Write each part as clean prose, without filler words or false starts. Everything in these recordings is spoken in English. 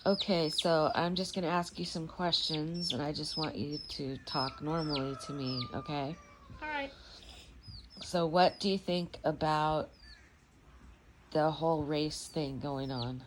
Okay, so I'm just going to ask you some questions, and I just want you to talk normally to me, okay? All right. So, what do you think about the whole race thing going on?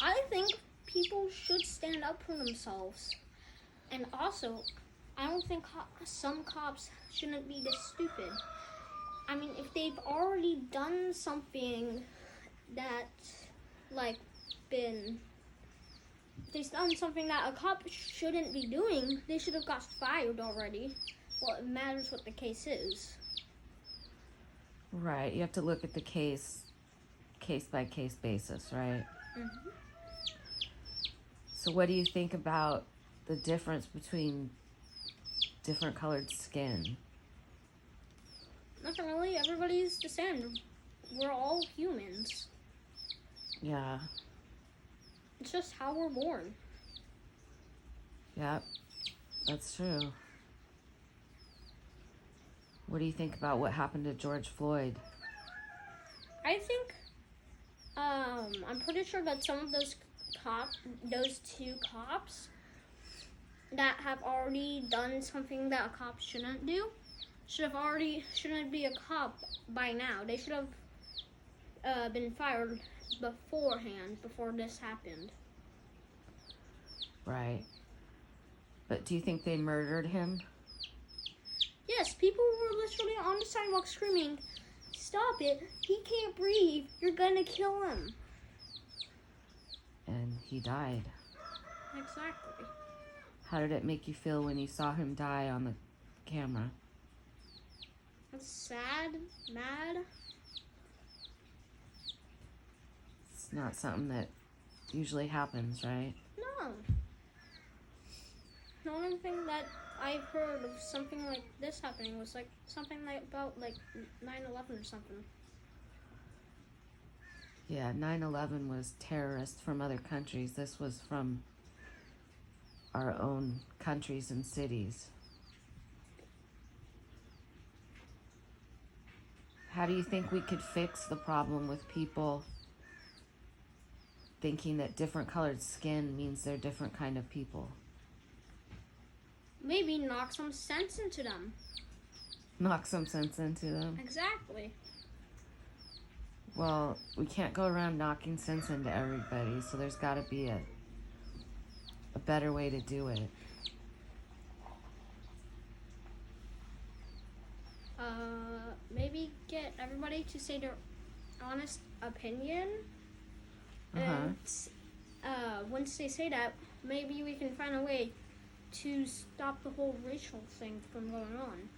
I think people should stand up for themselves. And also, I don't think some cops shouldn't be this stupid. I mean, if they've already done something that, like, been. If they've done something that a cop shouldn't be doing, they should have got fired already. Well, it matters what the case is. Right, you have to look at the case by case basis, right? Mm-hmm. So, what do you think about the difference between different colored skin? Nothing really. Everybody's the same. We're all humans. Yeah, It's just how we're born. yep, that's true. What do you think about what happened to George Floyd? I think, I'm pretty sure that some of those two cops that have already done something that a cop shouldn't do, shouldn't be a cop by now. They should have been fired beforehand, before this happened. Right. But do you think they murdered him? Yes, people were literally on the sidewalk screaming, "Stop it! He can't breathe! You're gonna kill him!" And he died. Exactly. How did it make you feel when you saw him die on the camera? That's sad, mad. It's not something that usually happens, right? No. The only thing that I've heard of something like this happening was like something like about like 9/11 or something. Yeah, 9/11 was terrorists from other countries. This was from our own countries and cities. How do you think we could fix the problem with people thinking that different colored skin means they're different kind of people? Maybe knock some sense into them. Knock some sense into them. Exactly. Well, we can't go around knocking sense into everybody, so there's got to be a better way to do it. Maybe get everybody to say their honest opinion. Uh-huh. And once they say that, maybe we can find a way to stop the whole racial thing from going on.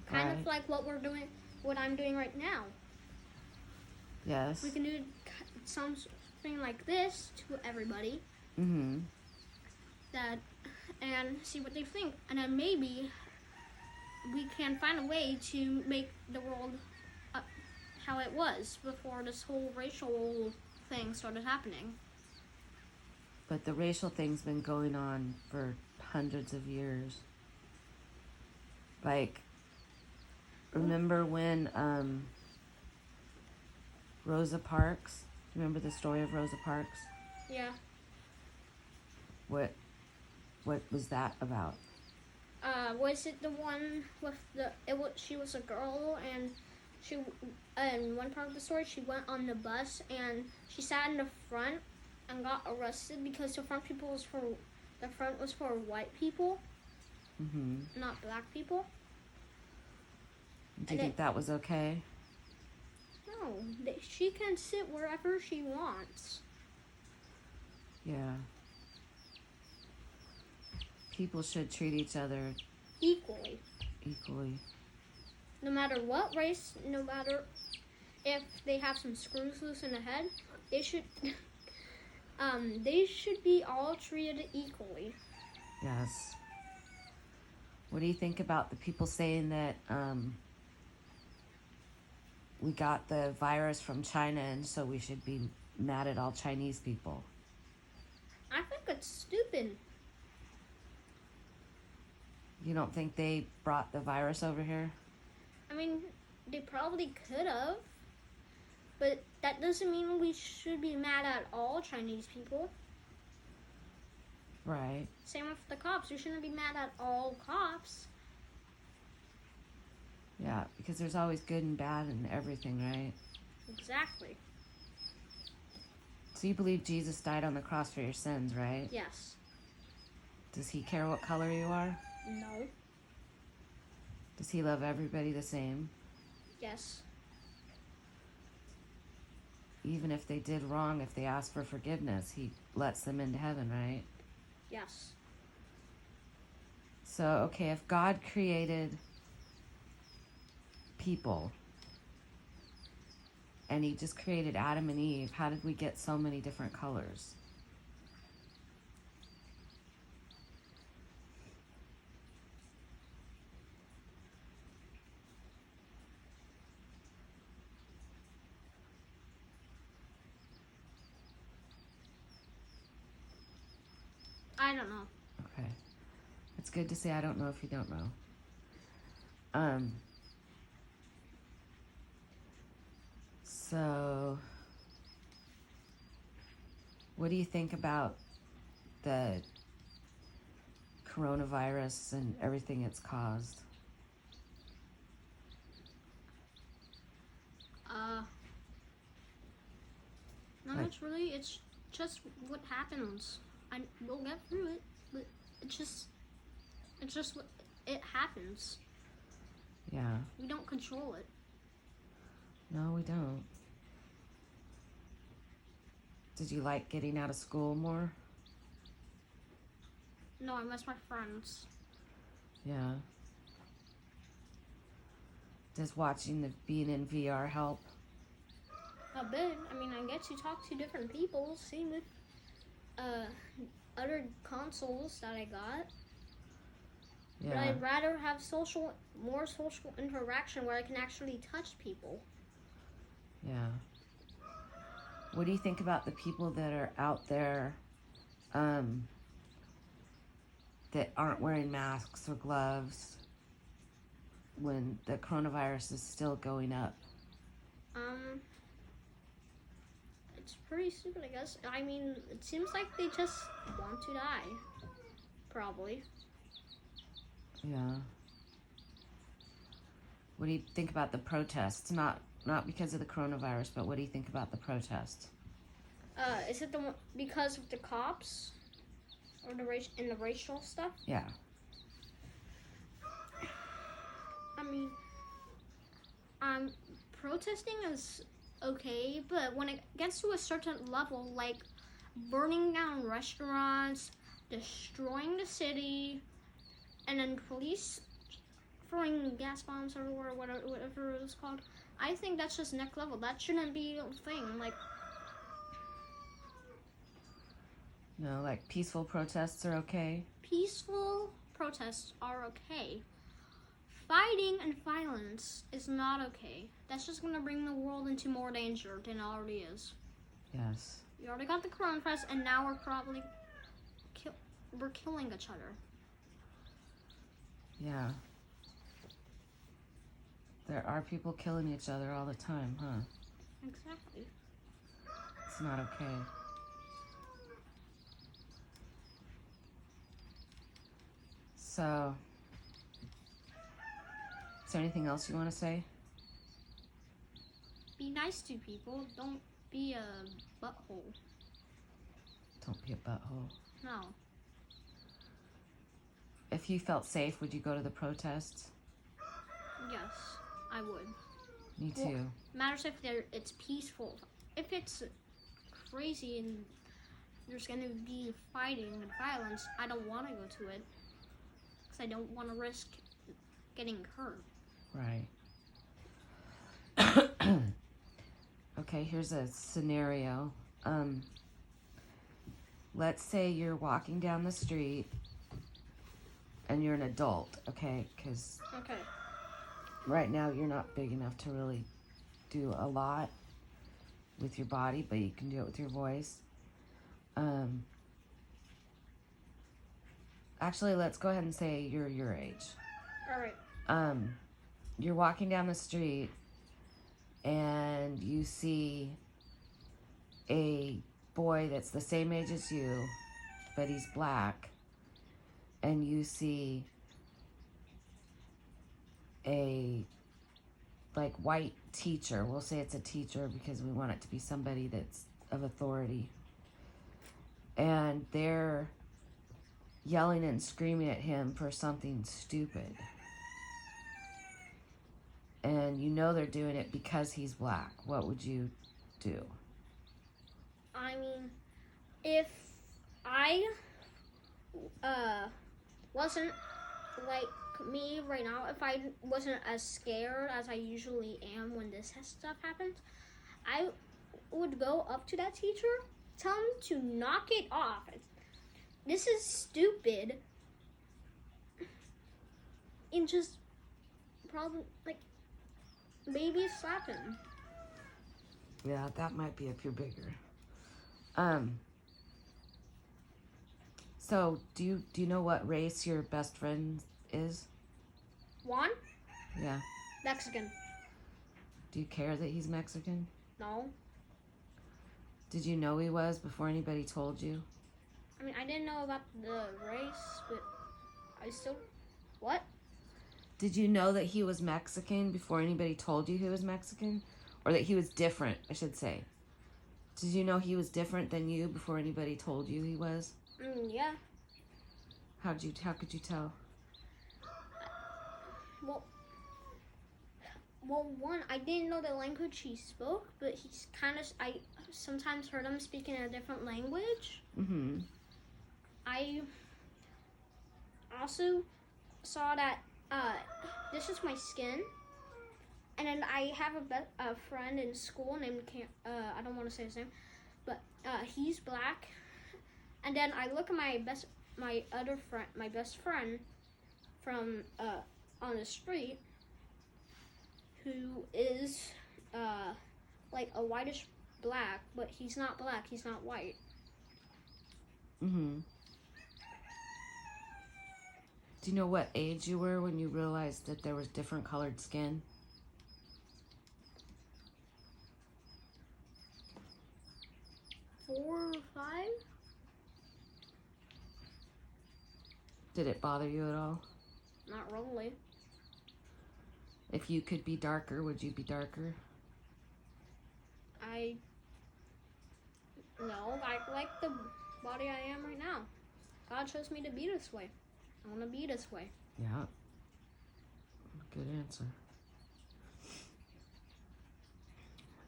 Kind of like what I'm doing right now. Yes. We can do something like this to everybody. Mm-hmm. And see what they think, and then maybe we can find a way to make the world how it was before this whole racial thing started happening. But the racial thing's been going on for hundreds of years. Like, remember when Rosa Parks? Remember the story of Rosa Parks? Yeah. What was that about? Was it the one with she was a girl, and in one part of the story she went on the bus and she sat in the front and got arrested because the front was for white people, not black people. Do you think that was okay? No, she can sit wherever she wants. Yeah. People should treat each other Equally. No matter what race, no matter if they have some screws loose in the head, they should be all treated equally. Yes. What do you think about the people saying that we got the virus from China and so we should be mad at all Chinese people? I think it's stupid. You don't think they brought the virus over here? I mean, they probably could have. But that doesn't mean we should be mad at all Chinese people. Right. Same with the cops. We shouldn't be mad at all cops. Yeah, because there's always good and bad in everything, right? Exactly. So you believe Jesus died on the cross for your sins, right? Yes. Does he care what color you are? No. Does he love everybody the same? Yes. Even if they did wrong, if they ask for forgiveness, he lets them into heaven, right? Yes. So, okay, if God created people and he just created Adam and Eve, how did we get so many different colors? I don't know. Okay. It's good to say I don't know if you don't know. So what do you think about the coronavirus and everything it's caused? Not much really. It's just what happens. We'll get through it, but it's just what it happens. Yeah. We don't control it. No, we don't. Did you like getting out of school more? No, I miss my friends. Yeah. Does watching the being in VR help? A bit. I mean, I get to talk to different people. Same with other consoles that I got. Yeah. But I'd rather have more social interaction where I can actually touch people. Yeah. What do you think about the people that are out there that aren't wearing masks or gloves when the coronavirus is still going up? It's pretty stupid, I guess. I mean, it seems like they just want to die. Probably. Yeah. What do you think about the protests? Not because of the coronavirus, but what do you think about the protests? Is it the one because of the cops or the racial stuff? Yeah. I mean, protesting is okay, but when it gets to a certain level, like burning down restaurants, destroying the city, and then police throwing gas bombs everywhere, whatever it was called, I think that's just next level. That shouldn't be a thing. Like, No, like peaceful protests are okay. peaceful protests are okay. Fighting and violence is not okay. That's just gonna bring the world into more danger than it already is. Yes. We already got the coronavirus, and now we're probably we're killing each other. Yeah. There are people killing each other all the time, huh? Exactly. It's not okay. So, is there anything else you want to say? Be nice to people. Don't be a butthole. Don't be a butthole. No. If you felt safe, would you go to the protests? Yes, I would. Me too. Well, matters if it's peaceful. If it's crazy and there's gonna be fighting and violence, I don't want to go to it because I don't want to risk getting hurt. Right. Okay, here's a scenario. Let's say you're walking down the street and you're an adult, okay? Because Okay. right now you're not big enough to really do a lot with your body, but you can do it with your voice. Actually, let's go ahead and say you're your age. All right. You're walking down the street and you see a boy that's the same age as you, but he's black, and you see a like white teacher, we'll say it's a teacher because we want it to be somebody that's of authority, and they're yelling and screaming at him for something stupid, and you know they're doing it because he's black, what would you do? I mean, if I wasn't like me right now, if I wasn't as scared as I usually am when this stuff happens, I would go up to that teacher, tell him to knock it off. This is stupid. And just probably like maybe slap him. Yeah, that might be if you're bigger. So do you know what race your best friend is? Juan? Yeah. Mexican. Do you care that he's Mexican? No. Did you know he was before anybody told you? I mean, I didn't know about the race, but I still... What? Did you know that he was Mexican before anybody told you he was Mexican? Or that he was different, I should say. Did you know he was different than you before anybody told you he was? Yeah. How could you tell? Well, one, I didn't know the language he spoke, but he's kind of... I sometimes heard him speak in a different language. Mm-hmm. I also saw that this is my skin, and then I have a friend in school named I don't want to say his name, but he's black. And then I look at my best friend from on the street, who is like a whitish black, but he's not black. He's not white. Mm-hmm. Do you know what age you were when you realized that there was different colored skin? Four or five? Did it bother you at all? Not really. If you could be darker, would you be darker? No, I like the body I am right now. God chose me to be this way. I want to be this way. Yeah. Good answer.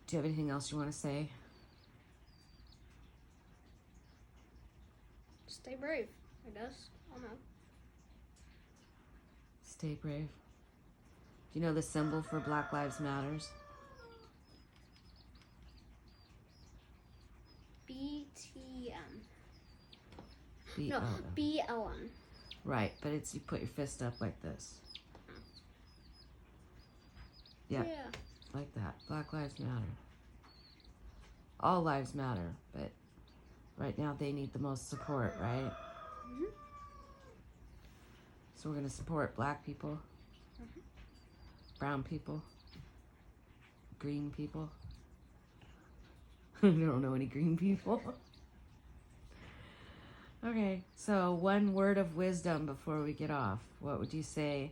Do you have anything else you want to say? Stay brave, I guess. I don't know. Stay brave. Do you know the symbol for Black Lives Matters? BTM. B-O-M. No, BLM. Right, but it's you put your fist up like this. Yeah, like that. Black Lives Matter. All lives matter, but right now they need the most support, right? Mm-hmm. So we're going to support black people, brown people, green people. I don't know any green people. Okay, so one word of wisdom before we get off. What would you say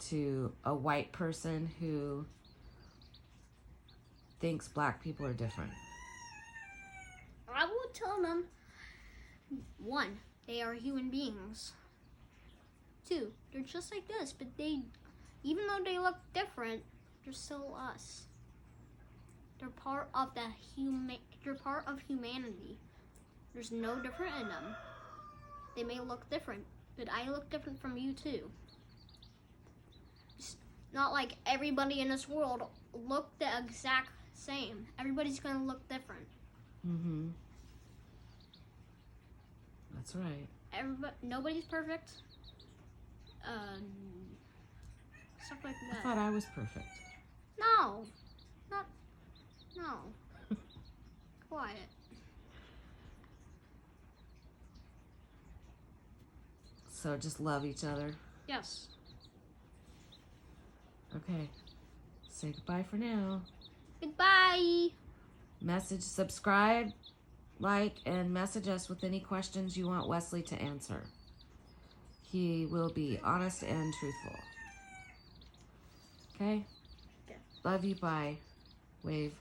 to a white person who thinks black people are different? I would tell them, 1, they are human beings. 2, they're just like us, but even though they look different, they're still us. They're part of they're part of humanity. There's no different in them. They may look different, but I look different from you too. It's not like everybody in this world look the exact same. Everybody's gonna look different. Mm-hmm. That's right. Nobody's perfect. Stuff like that. I thought I was perfect. No. Quiet. So just love each other. Yes. Okay. say goodbye for now. Goodbye. Message, subscribe, like, and message us with any questions you want Wesley to answer. He will be honest and truthful. Okay? Okay. Love you. Bye. Wave.